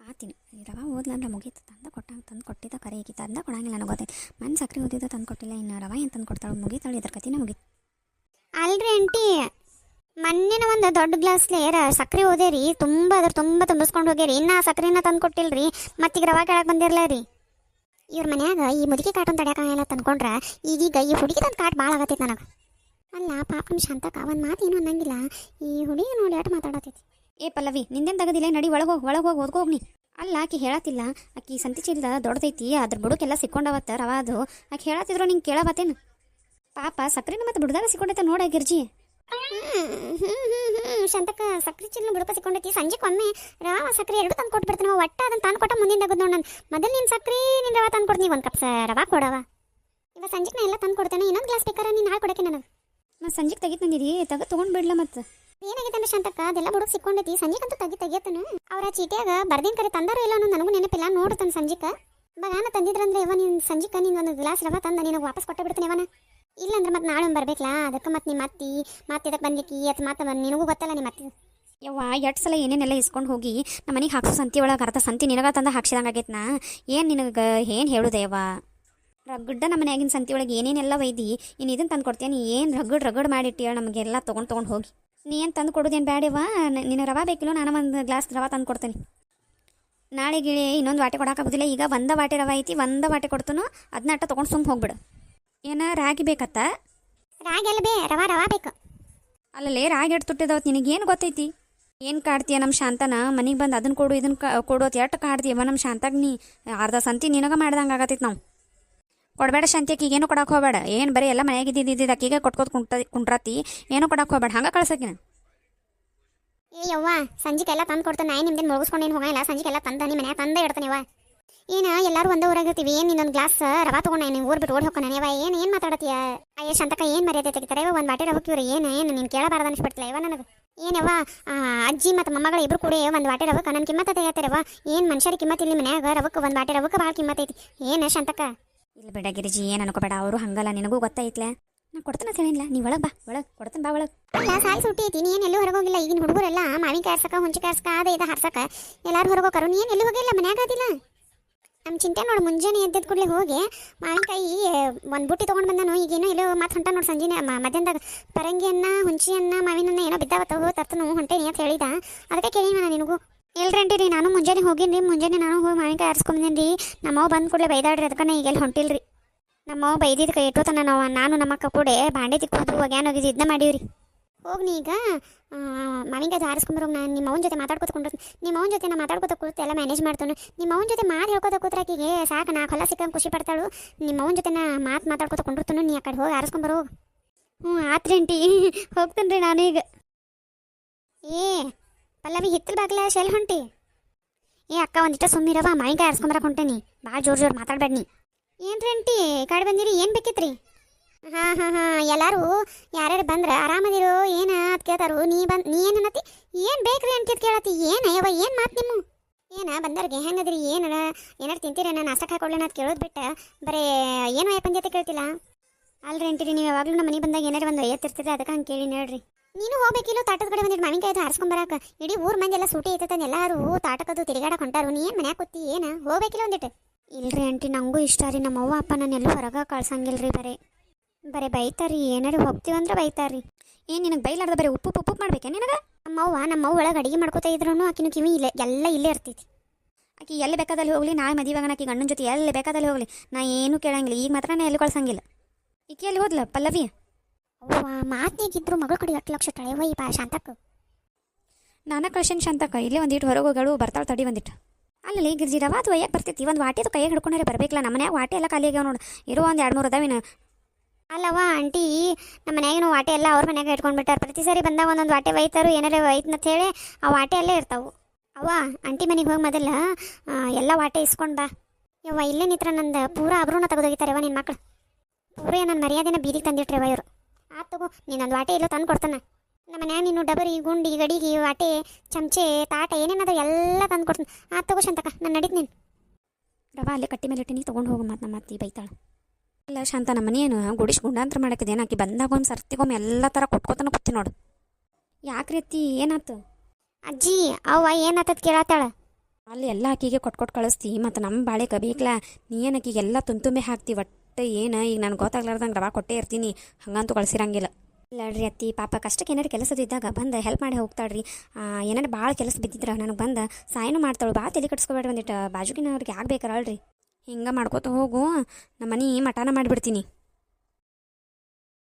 ಆತೀನಿ ರವಾ ಓದ್ಲಂದ್ರೆ ಮುಗೀತು ತಂದು ಕೊಟ್ಟಿದ್ದ ಕರೆ ಈಕಿ ತಂದ ಕೊಡಂಗಿಲ್ಲ ನನಗೆ ಗೊತ್ತೈತೆ ಮನೆ ಸಕ್ರೆ ಓದಿದ್ದು ತಂದು ಕೊಟ್ಟಿಲ್ಲ ಇನ್ನು ರವಾ ಏನು ತಂದು ಕೊಡ್ತಾಳೆ ಮುಗೀತಾಳೆ ಇದ್ರ ಕತಿನ ಮುಗೀತು. ಅಲ್ರಿ ಆಂಟಿ ಮೊನ್ನೆನ ಒಂದು ದೊಡ್ಡ ಗ್ಲಾಸ್ಲೆ ಸಕ್ರೆ ಓದೇರಿ ತುಂಬ ತುಂಬಿಸ್ಕೊಂಡು ಹೋಗ್ಯಾರಿ ಇನ್ನು ಆ ಸಕ್ರೆನ ತಂದು ಕೊಟ್ಟಿಲ್ರಿ ಮತ್ತೀಗ ರವಾ ಕೇಳಕ್ಕೆ ಬಂದಿರಲ್ಲ ರೀ. ಇವ್ರ ಮನ್ಯಾಗ ಈ ಮುದುಕಿ ಕಾಟೊಂದು ತಡ್ಯಾಕಾಗಲ್ಲ ತಂದ್ಕೊಂಡ್ರೆ ಈಗೀಗ ಈ ಹುಡುಗಿ ತಂದು ಕಾಟ್ ಭಾಳ ಆಗತ್ತೈತೆ ನನಗೆ. ಅಲ್ಲ ಪಾಪ ನಮ್ಮ ಶಾಂತಕ್ಕ ಒಂದು ಮಾತು ಏನು ಅನ್ನಂಗಿಲ್ಲ, ಈ ಹುಡುಗಿ ನೋಡಿ ಅಟ್ ಮಾತಾಡತೈತಿ. ಏ ಪಲ್ಲವಿ ನಿಂದೇನು ತೆಗದಿಲ್ಲ ನಡಿ ಒಳಗೆ ಹೋಗಿ ಓದ್ಕೋಗಿ ನೀ. ಅಲ್ಲ ಆಕಿ ಹೇಳತ್ತಿಲ್ಲ ಆಕಿ ಸಂತಿ ಚೀಲದ ದೊಡ್ಡದೈತಿ ಅದ್ರ ಬುಡಕ್ಕೆಲ್ಲ ಸಿಕ್ಕೊಂಡವತ್ತ ರವಾ ಅದು ಆಕಿ ಹೇಳತ್ತಿದ್ರು ನಿಂಗೆ ಕೇಳಬತ್ತೇನು ಪಾಪ ಸಕ್ರೆನ ಮತ್ತೆ ಬುಡ್ದಾಗ ಸಿಕ್ಕೊಂಡೈತೆ ನೋಡ ಗಿರ್ಜಿ. ಶಾಂತಕ್ಕ ಸಕ್ರೆ ಚೀಲ ಬುಡಕ ಸಿಕ್ಕೊಂಡೈತಿ ಸಂಜೆಗೆ ಒಮ್ಮೆ ರವಾ ಸಕ್ರೆ ಎರಡು ತಂದು ಕೊಟ್ಬಿಡ್ತೀನಿ ಒಟ್ಟ ಅದನ್ನು ತಂದು ಕೊಟ್ಟ ಮುಂದಿನ ತಗದ್ ನೋಡಿ ನಾನು ಮೊದಲು ನಿನ್ನ ಸಕ್ರೆ ನಿನ್ನ ರವಾ ತಂದು ಕೊಡ್ತೀನಿ ಒಂದು ಕಪ್ ರವಾ ಕೊಡವ ಇವಾಗ ಸಂಜೆಗೆ ನಾ ಎಲ್ಲ ತಂದು ಕೊಡ್ತೇನೆ ಇನ್ನೊಂದು ಗ್ಲಾಸ್ ಬೇಕಾರೆ ನೀನು ಹಾಳು ಕೊಡಕ್ಕೆ ನನಗೆ. ಮತ್ತು ಸಂಜೆಗೆ ತೆಗಿತು ನಂದಿರಿ ತೊಗೊಂಡು ಬಿಡ್ಲ ಮತ್ತು ಏನಾಗೈತೆ ಅಂದ್ರೆ ಶಾಂತಕ್ಕ ಅದೆಲ್ಲ ಬುಡಕ್ ಸಿಕ್ಕೊಂಡೈತಿ ಸಂಜೆಗಂತೂ ತೆಗಿತಾನು ಅವ್ರ ಚೀಟಿಯಾಗ ಬರ್ದಿನ ಕರೆ ತಂದಾರೋ ಇಲ್ಲ ಅನ್ನೋ ನನಗೂ ನೆನಪಿಲ್ಲ ನೋಡ್ತಾನೆ ಸಂಜೆಗೆ ಬಗಾನ ತಂದಿದ್ರಂದ್ರೆ ಇವ ನೀನು ಸಂಜೆಗೆ ನೀನು ಒಂದು ಗ್ಲಾಸ್ ರವಾ ತಂದ ನಿನಗೆ ವಾಪಸ್ ಕೊಟ್ಟೆ ಬಿಡ್ತೀನಿ ಅವನ ಇಲ್ಲಂದ್ರೆ ಮತ್ತೆ ನಾಳೆ ಬರ್ಬೇಕಲ್ಲ ಅದಕ್ಕೆ ಮತ್ತೆ ನಿಮ್ಮ ಮತ್ತೆ ಇದಕ್ಕೆ ಬಂದಿಕ್ಕಿ ಅದು ಮತ್ತೆ ನಿನಗೂ ಗೊತ್ತಲ್ಲ ನಿಮ್ಮ ಮತ್ತೆ ಯವ್ವ ಎಷ್ಟು ಸಲ ಏನೇನೆಲ್ಲ ಇಸ್ಕೊಂಡು ಹೋಗಿ ನಮ್ಮ ಮನೆಗೆ ಹಾಕ್ಸೋ ಸಂತಿ ಒಳಗೆ ಅರ್ಧ ಸಂತಿ ನಿನಗ ತಂದು ಹಾಕ್ಸಿದಂಗೆ ಆಗೈತೆ ನಾ ಏನು ನಿನಗೆ ಏನು ಹೇಳುದೆ ಯವ್ವ ರಗಡ್ಡ ನಮ್ಮ ಮನೆಯಾಗಿನ ಸಂತಿ ಒಳಗೆ ಏನೇನೆಲ್ಲ ಒಯ್ದು ಇನ್ನು ಇದನ್ನು ತಂದು ಕೊಡ್ತೀನಿ ಏನು ರಗಡ್ ಮಾಡಿಟ್ಟು ನಮಗೆಲ್ಲ ತೊಗೊಂಡು ಹೋಗಿ ನೀ ಏನು ತಂದು ಕೊಡೋದೇನು ಬೇಡವಾ ನಿನಗೆ ರವಾ ಬೇಕಿಲ್ಲ ನಾನು ಒಂದು ಗ್ಲಾಸ್ ರವಾ ತಂದು ಕೊಡ್ತೀನಿ ನಾಳೆ ಗಿಳಿ ಇನ್ನೊಂದು ವಾಟೆ ಕೊಡೋಕ್ಕಾಗೋದಿಲ್ಲ ಈಗ ಒಂದು ವಾಟೆ ರವಾ ಐತಿ ಒಂದು ವಾಟೆ ಕೊಡ್ತಾನು ಅದನ್ನ ಅಟ್ಟ ತೊಗೊಂಡು ಸುಮ್ಮ ಹೋಗ್ಬಿಡು ಏನ ರಾಗಿ ಬೇಕತ್ತ ರಾಗಿ ಎಲ್ಲ ರವಾ ಬೇಕು ಅಲ್ಲಲ್ಲೇ ರಾಗಿ ಎಟ್ಟು ತುಟ್ಟಿದವತ್ತು ನಿನಗೇನು ಗೊತ್ತೈತಿ ಏನು ಕಾಡ್ತೀಯ ನಮ್ಮ ಶಾಂತನ ಮನೆಗೆ ಬಂದು ಅದನ್ನು ಕೊಡು ಇದನ್ನು ಕೊಡೋದು ಎಷ್ಟು ಕಾಡ್ತೀಯವ ನಮ್ಮ ಶಾಂತಾಗ ನೀ ಅರ್ಧ ಸಂತಿ ನಿನಗೆ ಮಾಡ್ದಂಗೆ ಆಗತ್ತೈತಿ ನಾವು ಕೊಡಬೇಡ ಶಾಂತಿ ಆಕಿಗೆ ಏನು ಕೊಡಕ್ಕೆ ಹೋಗಬೇಡ ಏನು ಬರೀ ಎಲ್ಲ ಮನೆಯಾಗ ಇದ್ದಿದ್ದು ಅಕ್ಕಿಗೆ ಕೊಟ್ಕೋದು ಕುಂಟ್ರತಿ ಏನು ಕೊಡಕ್ಕೆ ಹೋಗಬೇಡ ಹಂಗೆ ಕಳ್ಸಕಿನ ಏ ಯವ್ವ ಸಂಜೆಗೆಲ್ಲ ತಂದು ಕೊಡ್ತಾನೆ ನಾಯಿ ನಿಮ್ದೇನು ಮುಗಿಸ್ಕೊಂಡು ಏನು ಹೋಗಲ್ಲ ಸಂಜೆಗೆಲ್ಲ ತಂದ ನಿಮ್ಮ ಮನ್ಯಾಗ ತಂದೇ ಇಡ್ತಾನೆ ಯವ್ವ ಏನು ಎಲ್ಲರೂ ಒಂದೇ ಊರಾಗಿರ್ತೀವಿ ಏನು ಇನ್ನೊಂದು ಗ್ಲಾಸ್ ರವಾ ತೊಗೊಂಡು ನೀನು ಊರು ಬಿಟ್ಟು ಓಡಿ ಹೋಗ್ತಾನೆ ಯವ್ವ ಏನು ಮಾತಾಡತ್ತೀಯ ಅಯ್ಯ ಶಾಂತಕ್ಕ ಏನು ಮರ್ಯಾದೆ ತೆಗಿತಾರೆ ಇವ ಒಂದು ಬಾಟೆ ರವಕ್ಕೆ ಇವ್ರು ಏನು ನೀನು ಕೇಳಬಾರ್ದು ಅನಿಸ್ಬಿಡ್ತಿಲ್ಲ ಇವ ನನಗೆ ಏನವ್ವ ಅಜ್ಜಿ ಮತ್ತು ಮೊಮ್ಮಗಳು ಇಬ್ರು ಕೂಡ ಒಂದು ವಾಟೆ ರವಕ್ಕೆ ನನ್ನ ಕಿಮ್ಮತ್ತ ತೆಗಿತಾರವ್ವ ಏನು ಮನುಷ್ಯರಿಗೆ ಕಿಮ್ಮತ್ತು ಇಲ್ಲಿ ಮನ್ಯಾಗ ರವಕ್ಕೆ ಒಂದು ವಾಟೆ ರವಕ್ಕೆ ಭಾಳ ಕಿಮ್ಮತ್ತೈತಿ ಏನು ಶಾಂತಕ್ಕ ಇಲ್ಲ ಬೇಡ ಗಿರಿಜಿ ಏನು ಅನ್ಕೋಬೇಡ ಅವರು ಹಂಗಲ್ಲ ನಿನಗೂ ಗೊತ್ತಾಯ್ತಲ್ಲ ನಾನು ಕೊಡ್ತಾನೆ ಹೇಳಿಲ್ಲ ನೀವು ಒಳಗೆ ಬಾ ಒಳಗೆ ಕೊಡ್ತಾನೆ ಬಾ ಒಳಗೆ ಅಲ್ಲ ಸಾಲಿ ಸುಟ್ಟಿ ಐತಿ ನೀನು ಎಲ್ಲೂ ಹೊರಗೋಗಿಲ್ಲ ಈಗಿನ ಹುಡುಗರೆಲ್ಲ ಮಾವಿನಕಾಯಿ ಹರ್ಸಕ ಹುಂಚಿಕಾಯಿ ಹರ್ಸಕ ಅದ ಇದು ಹರ್ಸಕ ಎಲ್ಲರೂ ಹೊರಗೋಕರು ನೀನು ಎಲ್ಲೂ ಹೋಗಿಲ್ಲ ಮನ್ಯಾಗ ಅದಿಲ್ಲ ನಮ್ಮ ಚಿಂತೆ ನೋಡಿ ಮುಂಜಾನೆ ಎದ್ದಿದ್ದ ಕೂಡಲೇ ಹೋಗಿ ಮಾವಿನಕಾಯಿ ಒಂದು ಬುಟ್ಟಿ ತೊಗೊಂಡು ಬಂದನು ಈಗೇನೋ ಎಲ್ಲೋ ಮತ್ತೆ ಹೊಂಟ ನೋಡಿ ಸಂಜೆನೆ ಮಧ್ಯಾಹ್ನದಾಗ ಪರಂಗಿಯನ್ನ ಹುಂಚಿಯನ್ನ ಮಾವಿನನ್ನ ಏನೋ ಬಿದ್ದಾವತ್ತ ತರ್ತನು ಹೊಂಟೇನಿ ಅಂತ ಹೇಳಿದ ಅದಕ್ಕೆ ಕೇಳಿ ನಾನು ನಿನಗೂ ಎಲ್ರಂಟಿರಿ ನಾನು ಮುಂಜಾನೆ ಹೋಗಿನಿ ಮುಂಜಾನೆ ನಾನು ಹೋಗಿ ಮಾವಿನಕಾಯಿ ಹರ್ಸ್ಕೊಂಬಂದೇನಿ ರೀ ನಮ್ಮವ್ವ ಬಂದು ಕೂಡಲೇ ಬೈದಾಡ್ರಿ ಅದಕ್ಕೆ ಈಗ ಎಲ್ಲಿ ಹೊಂಟಿಲ್ರಿ ನಮ್ಮವ್ವ ಬೈದಿದ್ದು ಕೈ ಇಟ್ಟೋತನ ನಾನು ನಮ್ಮಕ್ಕ ಕೂಡ ಬಾಂಡೆ ತಿಕ್ಕೋದು ಒಗ್ಯಾನ ಹೋಗಿದ್ದು ಇದನ್ನ ಮಾಡೀವ್ರಿ ಹೋಗಿ ನೀ ಈಗ ಮಾವಿನಕಾಯಿ ಹಾರಿಸ್ಕೊಂಬರೋಗಿ ನಾನು ನಿಮ್ಮ ಅವನ ಜೊತೆ ಮಾತಾಡ್ಕೊತ ಕುಂಡ್ರು ನಿಮ್ಮ ಅವನ ಜೊತೆ ನಾನು ಮಾತಾಡ್ಕೊತ ಕೂತು ಎಲ್ಲ ಮ್ಯಾನೇಜ್ ಮಾಡ್ತಾನೆ ನಿಮ್ಮ ಅವನ ಜೊತೆ ಮಾತು ಹೇಳ್ಕೊತ ಕೂತ್ರಾಕಿಗೆ ಸಾಕು ನಾ ಹೊಲ ಸಿಕ್ಕಂಗೆ ಖುಷಿ ಪಡ್ತಾಳು ನಿಮ್ಮ ಅವನ ಜೊತೆ ನಾ ಮಾತಾಡ್ಕೊತ ಕುಂಡಿರ್ತಾನು ನೀ ಆ ಕಡೆ ಹೋಗಿ ಹಾರಿಸ್ಕೊಂಬರೋ ಆತ್ರಿ ಆಂಟಿ ಹೋಗ್ತೇನೆ ರೀ ನಾನೀಗ ಏ ಪಲ್ಲವಿ ಹಿತ್ತಲ ಬಾಗ್ಲ ಶೆಲ್ ಹೊಂಟಿ ಏ ಅಕ್ಕ ಒಂದಿಷ್ಟ ಸುಮ್ಮಿರವ ಮಾವಿನಕಾಯಿ ಹಾರಿಸ್ಕೊಂಬರಕ್ಕೆ ಹೊಂಟೇನಿ ಭಾಳ ಜೋರು ಮಾತಾಡ್ಬೇಡ ನೀ ಏನ್ರಿ ಆಂಟಿ ಕಡೆ ಬಂದಿರಿ ಏನು ಬೇಕಿತ್ರಿ ಹಾಂ ಎಲ್ಲರೂ ಯಾರ್ಯಾರು ಬಂದ್ರೆ ಆರಾಮದಿರೋ ಏನು ಅದು ಕೇಳ್ತಾರು ನೀ ಏನು ಅನ್ನತಿ ಏನು ಬೇಕ್ರಿ ಅಂತ ಕೇಳತಿ ಏನು ಯವ್ವ ಏನು ಮಾತು ನಿಮ್ಮ ಏನು ಬಂದವ್ರಿಗೆ ಹೆಂಗದ್ರಿ ಏನಾರು ತಿಂತೀರೇನ ನಾಷ್ಟಕ್ಕೆ ಹಾಕೊಳ್ಳೋಣ ಅಂತ ಕೇಳೋದು ಬಿಟ್ಟು ಬರೀ ಏನೋ ಪಂಚಾಯತಿ ಕೇಳ್ತಿಲ್ಲ ಅಲ್ರಿ ಅಂತೀರಿ ನೀವು ಯಾವಾಗಲೂ ನಮ್ಮ ಮನೆ ಬಂದಾಗ ಏನಾರು ಒಂದು ಎತ್ತಿರ್ತೀರಿ ಅದಕ್ಕೆ ಹಂಗೆ ಕೇಳಿ ನೋಡ್ರಿ ನೀನು ಹೋಗ್ಬೇಕಿಲ್ಲ ತಾಟದ ಕಡೆ ಬಂದಿಟ್ಟು ಮಾವಿನಕಾಯ್ದು ಹಾರಿಸ್ಕೊಂಬರಾಕ ಇಡೀ ಊರು ಮಂದಿ ಎಲ್ಲ ಸೂಟಿ ಐತತಾನೆ ಎಲ್ಲರೂ ತಾಟಕದು ತಿರುಗಾಡಕ್ಕೆ ಹೊಂಟಾರು ನೀ ಏನು ಮನ್ಯಾಗ ಕೂತಿ ಏನು ಹೋಗ್ಬೇಕಿಲ್ಲ ಒಂದಿಟ್ಟು ಇಲ್ರಿ ಆಂಟಿ ನನಗೂ ಇಷ್ಟ ರೀ ನಮ್ಮ ಅವ್ವ ಅಪ್ಪ ನಾನು ಎಲ್ಲೂ ಹೊರಗೆ ಕಳ್ಸಂಗಿಲ್ರಿ ಬರೀ ಬೈತಾರಿ ಏನಾರು ಹೋಗ್ತೀವಂದ್ರೆ ಬೈತಾರ್ರಿ ಏನು ನಿನಗೆ ಬೈಲಾರ್ದ ಬರೀ ಉಪ್ಪು ಮಾಡ್ಬೇಕೆ ನಿನಗೆ ನಮ್ಮ ಒಳಗೆ ಅಡಿಗೆ ಮಾಡ್ಕೋತಾ ಇದ್ರೂ ಆಕಿನ ಕಿವಿ ಎಲ್ಲ ಇಲ್ಲೇ ಇರ್ತೈತಿ ಆಕಿ ಎಲ್ಲಿ ಬೇಕಾದಲ್ಲಿ ಹೋಗಲಿ ನಾಳೆ ಮದುವೆಗೆ ಆಕಿ ಗಂಡನ ಜೊತೆ ಎಲ್ಲಿ ಬೇಕಾದಲ್ಲಿ ಹೋಗಲಿ ನಾ ಏನೂ ಕೇಳಂಗಿಲ್ಲ ಈಗ ಮಾತ್ರ ನಾ ಎಲ್ಲಿ ಕಳ್ಸಂಗಿಲ್ಲ ಈಕೆ ಎಲ್ಲಿ ಹೋದ್ಲ ಪಲ್ಲವಿ ಅವ್ವ ಮಾತನಾಗಿದ್ರು ಮಗಳ ಕಡೆ 8 ಲಕ್ಷ ತಳೆವ ಈ ಶಾಂತಕ್ಕ ನಾನ ಕಳ್ಸೇನು ಶಾಂತಕ್ಕ ಇಲ್ಲೇ ಒಂದಿಟ್ಟು ಹೊರಗೆ ಹೋಗಳು ಬರ್ತಾಳೆ ತಡಿ ಒಂದಿಟ್ಟು ಅಲ್ಲಿ ಗಿರ್ಜಿ ರವಾ ಅದು ಒಯ್ಯಕ್ಕೆ ಬರ್ತೈತಿ ಒಂದು ವಾಟಿದು ಕೈಯಾಗ ಹಿಡ್ಕೊಂಡ್ರೆ ಬರಬೇಕಲ್ಲ ನಮ್ಮ ಮನ್ಯಾಗ ವಾಟೆ ಎಲ್ಲ ಖಾಲಿ ಆಗ್ಯಾವ ನೋಡಿ ಇರೋ ಒಂದು 2-3 ಅದಾವಿನ ಅಲ್ಲವ ಆಂಟಿ ನಮ್ಮ ಮನ್ಯಾಗಿನ ವಾಟೆ ಎಲ್ಲ ಅವ್ರ ಮನ್ಯಾಗ ಇಟ್ಕೊಂಡ್ಬಿಟ್ಟಾರೆ ಪ್ರತಿ ಸರಿ ಬಂದಾಗ ಒಂದೊಂದು ವಾಟೆ ಒಯ್ತಾರು ಏನಾರೇ ಒಯ್ತಂತ ಹೇಳಿ ಆ ವಾಟೆ ಅಲ್ಲೇ ಇರ್ತಾವೆ ಅವ್ವ ಆಂಟಿ ಮನೆಗೆ ಹೋಗಿ ಮೊದಲ ಎಲ್ಲ ವಾಟೆ ಇಸ್ಕೊಂಡು ಬಾ ಯವ್ವ ಇಲ್ಲೇ ನಿತ್ರ ನಂದು ಪೂರ ಆಬ್ರೂನ ತೆಗೆದೋಗಿತಾರೆವ ನಿನ್ನ ಮಕ್ಳು ಪೂರ ನನ್ನ ಮರ್ಯಾದೆನ ಬೀದಿಗೆ ತಂದಿಟ್ರೆವ ಇವರು ಆತು ತಗೋ ನೀನೊಂದು ವಾಟೆ ಇಲ್ಲೋ ತಂದು ಕೊಡ್ತಾನೆ ನಮ್ಮ ಮನ್ಯಾಗ ನೀನು ಡಬರಿ ಗುಂಡಿ ಗಡಿಗೆ ವಾಟೆ ಚಮಚೆ ತಾಟ ಏನೇನದ ಎಲ್ಲ ತಂದು ಕೊಡ್ತಾನೆ ಆತು ತಗೋ ಶಾಂತಕ್ಕ ನಾನು ನಡೀತು ನೀನು ರವಾ ಅಲ್ಲೇ ಕಟ್ಟಿ ಮೇಲೆ ಇಟ್ಟಿನಿ ತೊಗೊಂಡು ಹೋಗು ಮತ್ತು ನಮ್ಮ ಅತ್ತಿ ಬೈತಾಳೆ ಇಲ್ಲ ಶಾಂತ ನಮ್ಮ ಮನೇನು ಗುಡಿಸಿ ಗುಂಡಾಂತರ ಮಾಡಕ್ಕಿದೇನು ಆಕಿ ಬಂದಾಗ ಒಂದು ಸರ್ತಿಗೊಮ್ಮೆ ಎಲ್ಲ ಥರ ಕೊಟ್ಕೋತಾನೆ ಕೂತಿ ನೋಡು ಯಾಕ್ರಿ ಅತ್ತಿ ಏನಾಯ್ತು ಅಜ್ಜಿ ಅವ್ವ ಏನಾತದ್ ಕೇಳತ್ತಾಳ ಅಲ್ಲಿ ಎಲ್ಲ ಆಕಿಗೆ ಕೊಟ್ಟು ಕಳಿಸ್ತಿ ಮತ್ತು ನಮ್ಮ ಬಾಳೆಕ ಬೇಕಲ್ಲ ನೀ ಏನು ಆಕಿಗೆ ಎಲ್ಲ ತುಂಬಿಗೆ ಹಾಕ್ತಿ ಒಟ್ಟು ಏನು ಈಗ ನನಗೆ ಗೊತ್ತಾಗ್ಲಾರ್ದಂಗೆ ರವಾ ಕೊಟ್ಟೇ ಇರ್ತೀನಿ ಹಂಗಂತೂ ಕಳಿಸಿರಂಗಿಲ್ಲ. ಇಲ್ಲಡ್ರಿ ಅತ್ತಿ ಪಾಪ ಕಷ್ಟಕ್ಕೆ ಏನಾರು ಕೆಲಸದಿದ್ದಾಗ ಬಂದು ಹೆಲ್ಪ್ ಮಾಡಿ ಹೋಗ್ತಾಳ್ರಿ. ಏನಾರು ಭಾಳ ಕೆಲಸ ಬಿದ್ದಿದ್ರೆ ನನಗೆ ಬಂದು ಸಾಯನೂ ಮಾಡ್ತಾಳು. ಭಾಳ ತಲೆ ಕಟ್ಸ್ಕೊಬೇಡ್ರಿ, ಒಂದಿಟ್ಟು ಬಾಜುಕಿನವ್ರಿಗೆ ಆಗ್ಬೇಕಾರ ಅಲ್ರಿ. ಹಿಂಗೆ ಮಾಡ್ಕೋತ ಹೋಗು, ನಮ್ಮ ಮನೆ ಮಟಾನ ಮಾಡಿಬಿಡ್ತೀನಿ.